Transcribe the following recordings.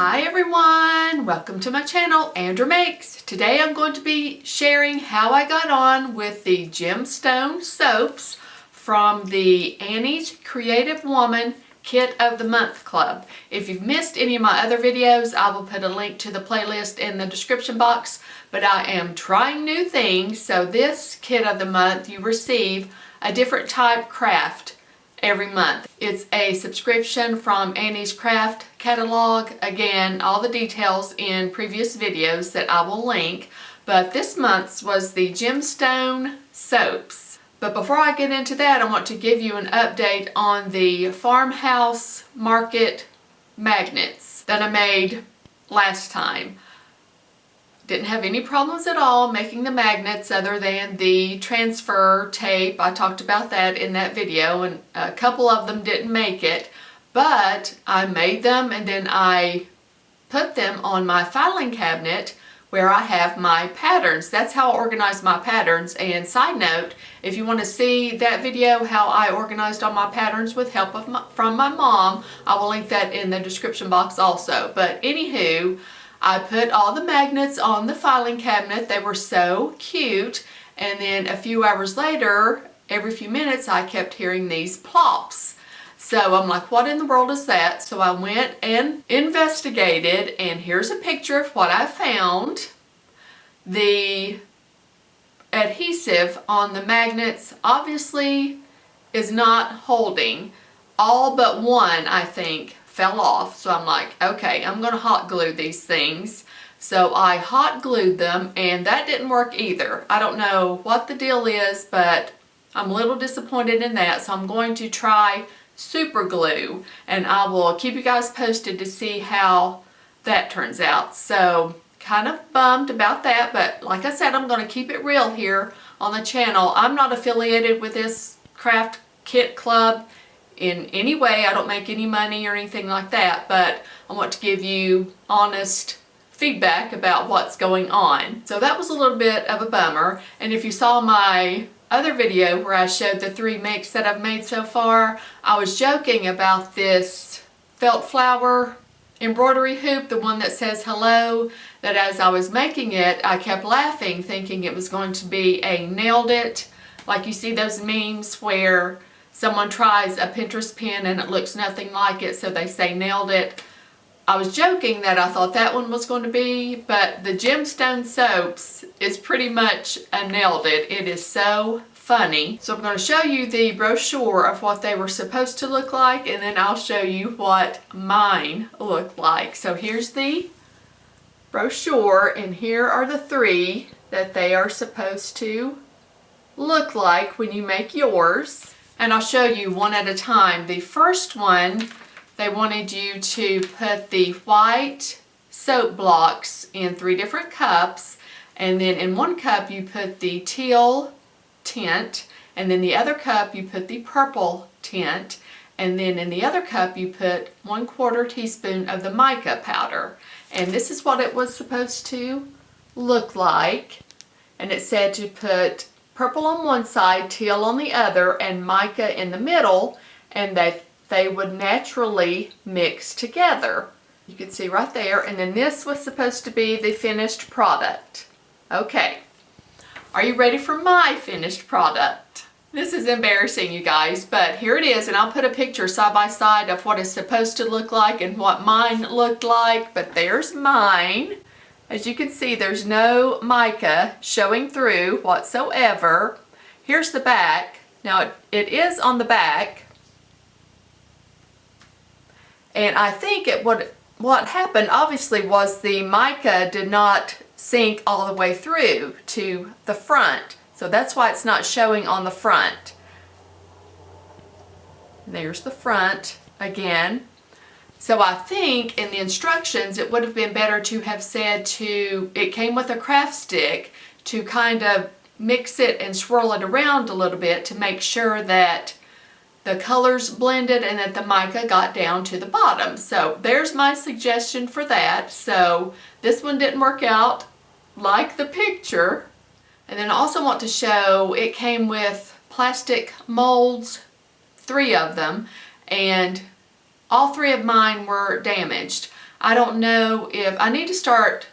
Hi everyone, welcome to my channel, Andra Makes. Today I'm going to be sharing how I got on with the Gemstone Soaps from the Annie's Creative Woman Kit of the Month Club. If you've missed any of my other videos, I will put a link to the playlist in the description box, but I am trying new things, so this Kit of the Month you receive a different type craft every month. It's a subscription from Annie's Craft catalog. Again, all the details in previous videos that I will link, but this month's was the Gemstone Soaps. But before I get into that, I want to give you an update on the farmhouse market magnets that I made last time. Didn't have any problems at all making the magnets other than the transfer tape. I talked about that in that video, and a couple of them didn't make it, but I made them and then I put them on my filing cabinet where I have my patterns. That's how I organize my patterns. And side note, if you want to see that video how I organized all my patterns with help from my mom, I will link that in the description box also. But anywho, I put all the magnets on the filing cabinet. They were so cute. And then a few hours later, every few minutes, I kept hearing these plops. So I'm like, what in the world is that? So I went and investigated, and here's a picture of what I found. The adhesive on the magnets obviously is not holding. All but one, I think, fell off. So I'm like, okay, I'm going to hot glue these things. So I hot glued them, and that didn't work either. I don't know what the deal is, but I'm a little disappointed in that. So I'm going to try super glue, and I will keep you guys posted to see how that turns out. So kind of bummed about that, but like I said, I'm going to keep it real here on the channel. I'm not affiliated with this craft kit club in any way. I don't make any money or anything like that, but I want to give you honest feedback about what's going on. So that was a little bit of a bummer. And if you saw my other video where I showed the 3 makes that I've made so far, I was joking about this felt flower embroidery hoop, the one that says hello, that as I was making it, I kept laughing thinking it was going to be a nailed it, like you see those memes where someone tries a Pinterest pin and it looks nothing like it, so they say nailed it. I was joking that I thought that one was going to be, but the Gemstone Soaps is pretty much a nailed it. It is so funny. So I'm going to show you the brochure of what they were supposed to look like, and then I'll show you what mine looked like. So here's the brochure, and here are the 3 that they are supposed to look like when you make yours. And I'll show you one at a time. The first one, they wanted you to put the white soap blocks in 3 different cups, and then in one cup you put the teal tint, and then the other cup you put the purple tint, and then in the other cup you put 1/4 teaspoon of the mica powder. And this is what it was supposed to look like. And it said to put purple on one side, teal on the other, and mica in the middle, and they would naturally mix together. You can see right there. And then this was supposed to be the finished product. Okay, are you ready for my finished product? This is embarrassing, you guys, but here it is, and I'll put a picture side by side of what it's supposed to look like and what mine looked like. But there's mine. As you can see, there's no mica showing through whatsoever. Here's the back. Now it is on the back. And I think what happened obviously was the mica did not sink all the way through to the front. So that's why it's not showing on the front. There's the front again. So I think in the instructions it would have been better to have said it came with a craft stick to kind of mix it and swirl it around a little bit to make sure that the colors blended and that the mica got down to the bottom. So there's my suggestion for that. So this one didn't work out like the picture. And then I also want to show it came with plastic molds, 3 of them, and all 3 of mine were damaged. I don't know if I need to start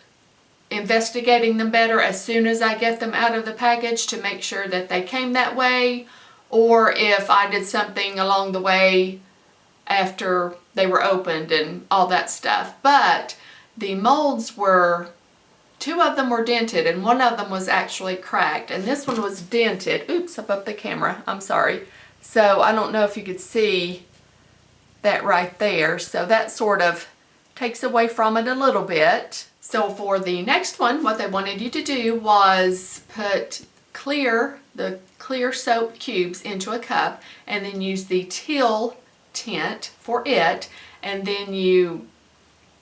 investigating them better as soon as I get them out of the package to make sure that they came that way, or if I did something along the way after they were opened and all that stuff. But the molds were, 2 of them were dented and 1 of them was actually cracked, and this one was dented. Oops, I bumped the camera, I'm sorry. So I don't know if you could see that right there, so that sort of takes away from it a little bit. So for the next one, what they wanted you to do was put the clear soap cubes into a cup, and then use the teal tint for it, and then you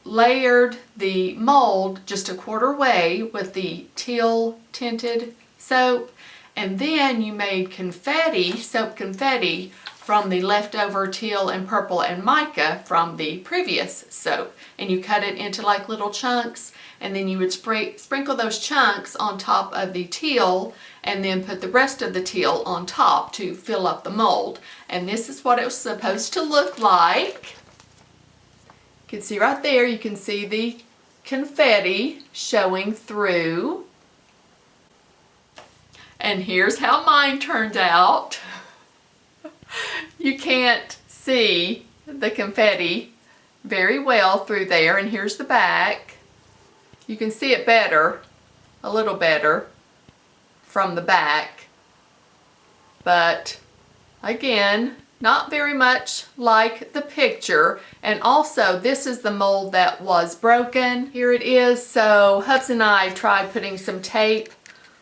layered the mold just a quarter way with the teal tinted soap, and then you made confetti, soap confetti, from the leftover teal and purple and mica from the previous soap, and you cut it into like little chunks, and then you would sprinkle those chunks on top of the teal, and then put the rest of the teal on top to fill up the mold. And this is what it was supposed to look like. You can see right there, you can see the confetti showing through. And here's how mine turned out. You can't see the confetti very well through there, and here's the back. You can see it better, a little better from the back, but again, not very much like the picture. And also, this is the mold that was broken. Here it is. So Hubs and I tried putting some tape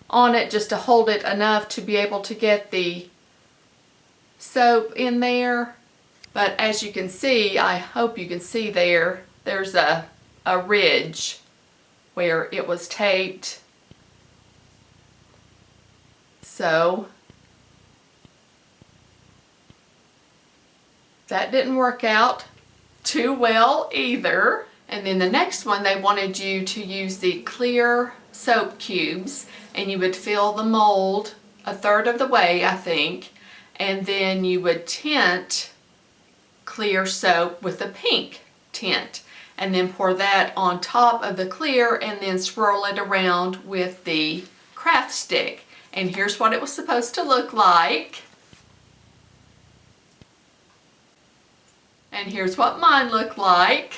on it just to hold it enough to be able to get the soap in there. But as you can see, I hope you can see there's a ridge where it was taped. So that didn't work out too well either. And then the next one, they wanted you to use the clear soap cubes, and you would fill the mold a third of the way, I think, and then you would tint clear soap with a pink tint, and then pour that on top of the clear, and then swirl it around with the craft stick. And here's what it was supposed to look like. And here's what mine looked like.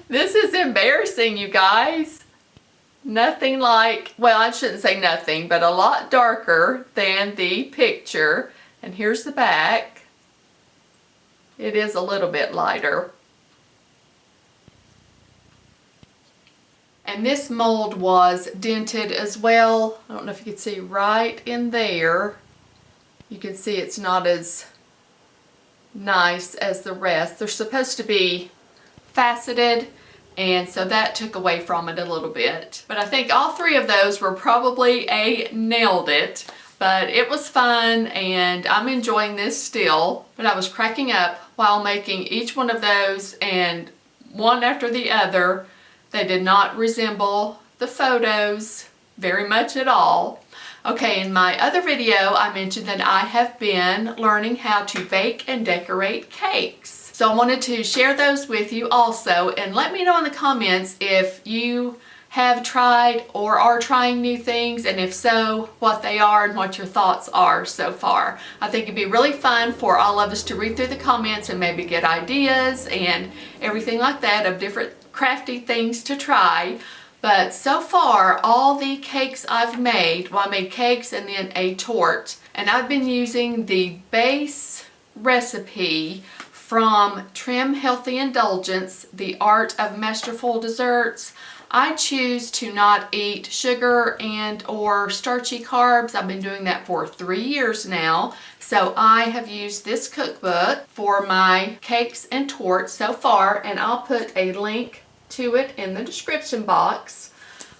This is embarrassing, you guys. Nothing like, well, I shouldn't say nothing, but a lot darker than the picture. And here's the back. It is a little bit lighter. And this mold was dented as well. I don't know if you can see right in there. You can see it's not as nice as the rest. They're supposed to be faceted, and so that took away from it a little bit. But I think all 3 of those were probably a nailed it. But it was fun, and I'm enjoying this still. But I was cracking up while making each one of those, and one after the other, they did not resemble the photos very much at all. Okay, in my other video, I mentioned that I have been learning how to bake and decorate cakes. So I wanted to share those with you also, and let me know in the comments if you have tried or are trying new things, and if so, what they are and what your thoughts are so far. I think it'd be really fun for all of us to read through the comments and maybe get ideas and everything like that of different crafty things to try. But so far, all the cakes I've made, well, I made cakes and then a torte, and I've been using the base recipe from Trim Healthy Indulgence, The Art of Masterful Desserts. I choose to not eat sugar and or starchy carbs. I've been doing that for 3 years now. So I have used this cookbook for my cakes and tortes so far, and I'll put a link to it in the description box.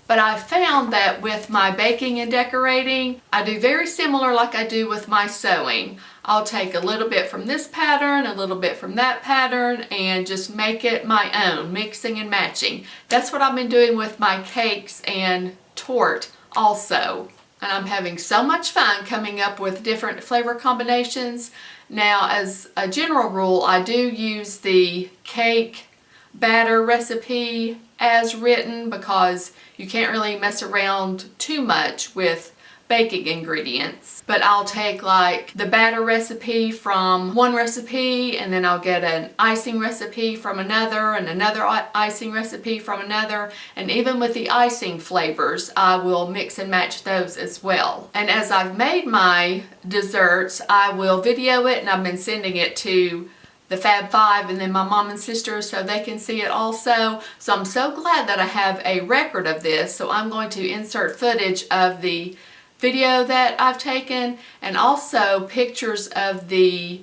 But I found that with my baking and decorating, I do very similar like I do with my sewing. I'll take a little bit from this pattern, a little bit from that pattern, and just make it my own, mixing and matching. That's what I've been doing with my cakes and torte also. And I'm having so much fun coming up with different flavor combinations. Now, as a general rule, I do use the cake batter recipe as written because you can't really mess around too much with baking ingredients. But I'll take like the batter recipe from one recipe, and then I'll get an icing recipe from another, and another icing recipe from another, and even with the icing flavors I will mix and match those as well. And as I've made my desserts, I will video it, and I've been sending it to the Fab Five and then my mom and sister so they can see it also. So I'm so glad that I have a record of this. So I'm going to insert footage of the video that I've taken, and also pictures of the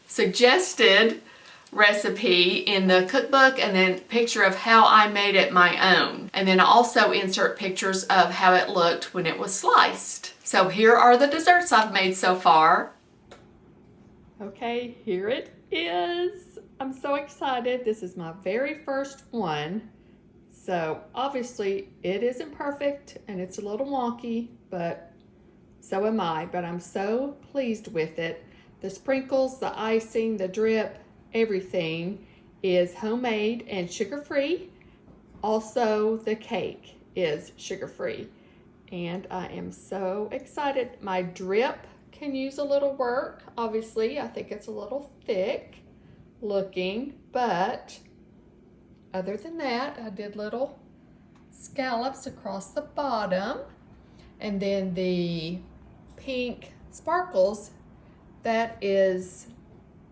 suggested recipe in the cookbook, and then picture of how I made it my own. And then I also insert pictures of how it looked when it was sliced. So here are the desserts I've made so far. Okay, here it is. I'm so excited. This is my very first one. So obviously it isn't perfect and it's a little wonky, but so am I. But I'm so pleased with it. The sprinkles, the icing, the drip, everything is homemade and sugar-free. Also, the cake is sugar-free. And I am so excited. My drip can use a little work. Obviously, I think it's a little thick looking, but other than that, I did little scallops across the bottom. And then the pink sparkles, that is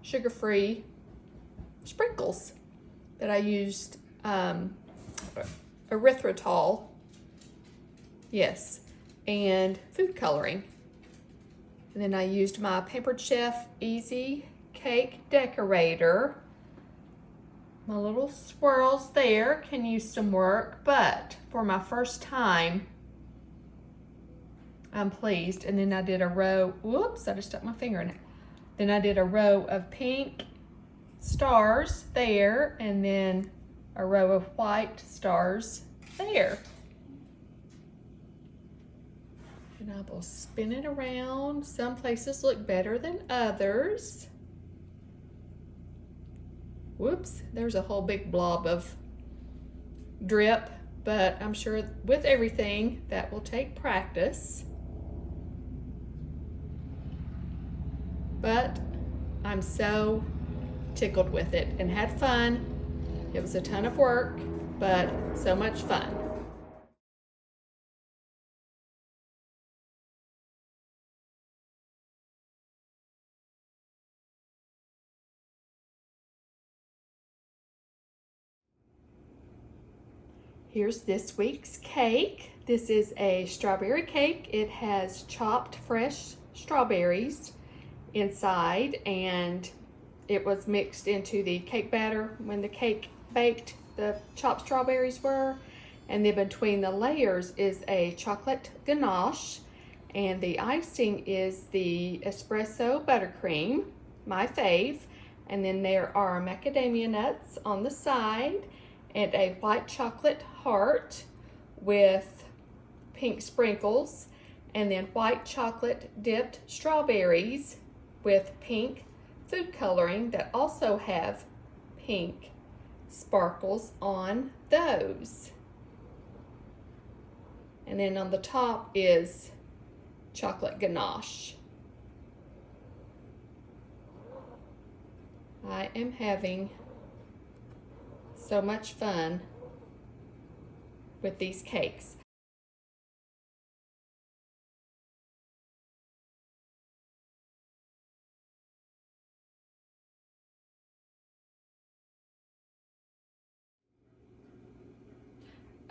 sugar-free sprinkles that I used erythritol, yes, and food coloring. And then I used my Pampered Chef Easy Cake Decorator. My little swirls there can use some work, but for my first time, I'm pleased. And then I did a row, whoops, I just stuck my finger in it. Then I did a row of pink stars there, and then a row of white stars there. And I will spin it around. Some places look better than others. Whoops, there's a whole big blob of drip, but I'm sure with everything that will take practice. But I'm so tickled with it and had fun. It was a ton of work, but so much fun. Here's this week's cake. This is a strawberry cake. It has chopped fresh strawberries inside, and it was mixed into the cake batter when the cake baked. The chopped strawberries were, and then between the layers is a chocolate ganache, and the icing is the espresso buttercream, my fave, and then there are macadamia nuts on the side, and a white chocolate heart with pink sprinkles, and then white chocolate dipped strawberries with pink food coloring that also have pink sparkles on those. And then on the top is chocolate ganache. I am having so much fun with these cakes.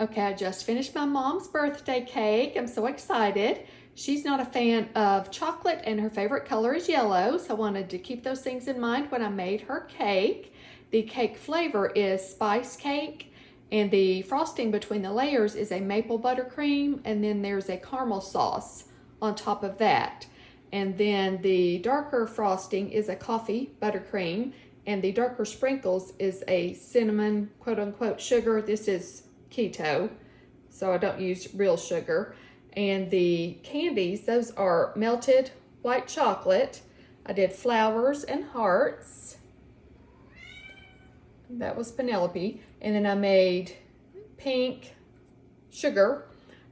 Okay, I just finished my mom's birthday cake. I'm so excited. She's not a fan of chocolate and her favorite color is yellow, so I wanted to keep those things in mind when I made her cake. The cake flavor is spice cake, and the frosting between the layers is a maple buttercream, and then there's a caramel sauce on top of that. And then the darker frosting is a coffee buttercream, and the darker sprinkles is a cinnamon, quote unquote, sugar. This is keto, so I don't use real sugar. And the candies, those are melted white chocolate. I did flowers and hearts. That was Penelope. And then I made pink sugar,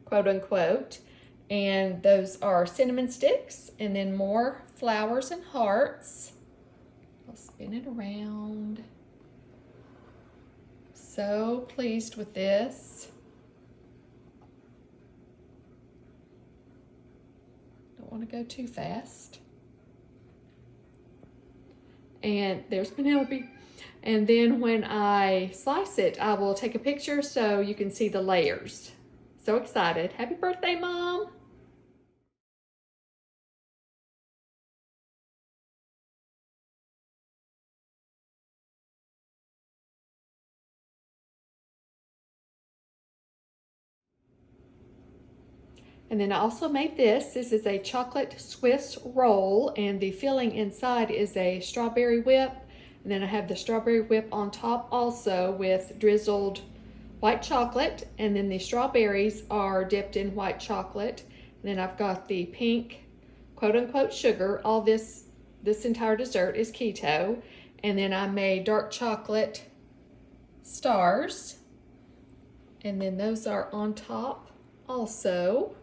quote unquote. And those are cinnamon sticks. And then more flowers and hearts. I'll spin it around. So pleased with this. Don't want to go too fast. And there's Penelope. And then when I slice it, I will take a picture so you can see the layers. So excited. Happy birthday, Mom. And then I also made this. This is a chocolate Swiss roll, and the filling inside is a strawberry whip. And then I have the strawberry whip on top also with drizzled white chocolate. And then the strawberries are dipped in white chocolate. And then I've got the pink, quote unquote, sugar. All this entire dessert is keto. And then I made dark chocolate stars. And then those are on top also.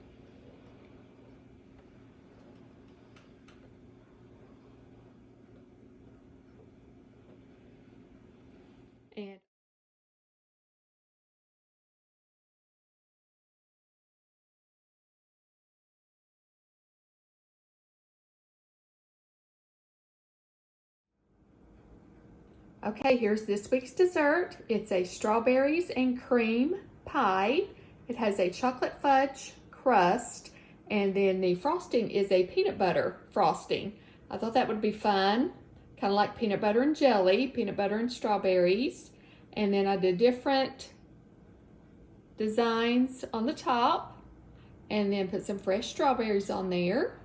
And okay, here's this week's dessert. It's a strawberries and cream pie. It has a chocolate fudge crust, and then the frosting is a peanut butter frosting. I thought that would be fun, kind of like peanut butter and jelly, peanut butter and strawberries. And then I did different designs on the top, and then put some fresh strawberries on there.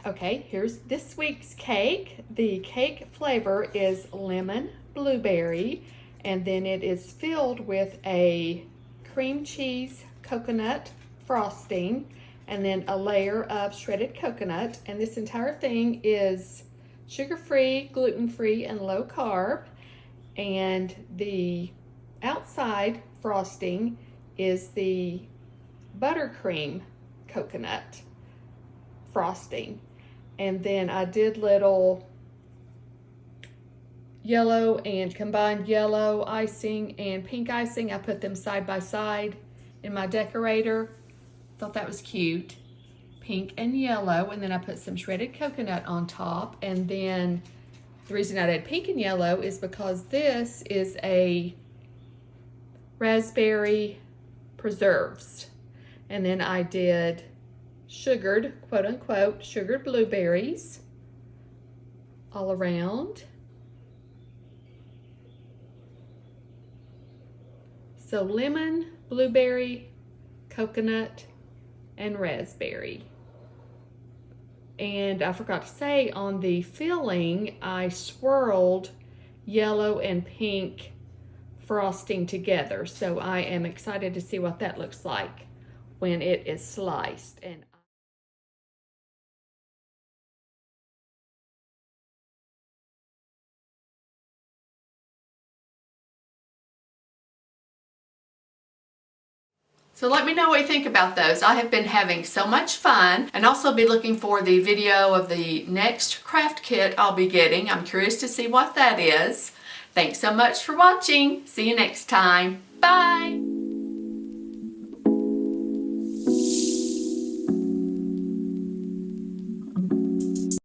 Okay, here's this week's cake. The cake flavor is lemon blueberry, and then it is filled with a cream cheese coconut frosting, and then a layer of shredded coconut. And this entire thing is sugar-free, gluten-free, and low carb. And the outside frosting is the buttercream coconut frosting. And then I did little yellow and combined yellow icing and pink icing. I put them side by side in my decorator. Thought that was cute. Pink and yellow. And then I put some shredded coconut on top. And then the reason I did pink and yellow is because this is a raspberry preserves. And then I did sugared, quote unquote, sugared blueberries all around. So lemon, blueberry, coconut, and raspberry. And I forgot to say, on the filling, I swirled yellow and pink frosting together. So I am excited to see what that looks like when it is sliced. And so let me know what you think about those. I have been having so much fun, and also be looking for the video of the next craft kit I'll be getting. I'm curious to see what that is. Thanks so much for watching. See you next time. Bye.